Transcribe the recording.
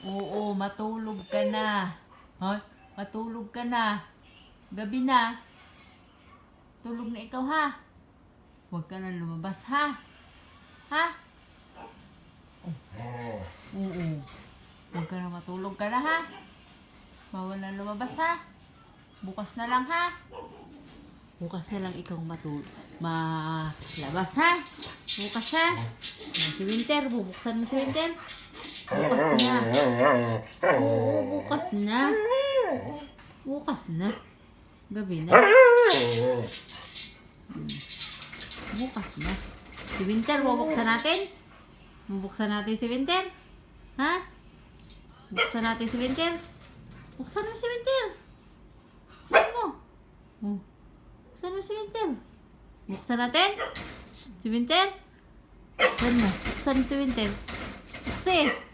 Oo, matulog ka na. Hoy, matulog ka na. Gabi na. Tulog na ikaw ha. Huwag ka na lumabas ha. Ha? Oo. Huwag ka na matulog ka na ha. Bawal na lumabas ha. Bukas na lang ha. Bukas na lang ikaw malabas ha. Bukas ha. Si Winter, bubuksan mo si Winter. Bukas na. Oo, bukas na. Bukas na. Gabi na. Bukas na. Si Winter, bubuksan natin? Bubuksan natin si Winter? Ha? Buksan natin si Winter? Buksan mo si Winter. Buksan mo. Buksan mo si Winter. Buksan natin? Si Winter? Buksan mo. Buksan mo si Winter. Buksan.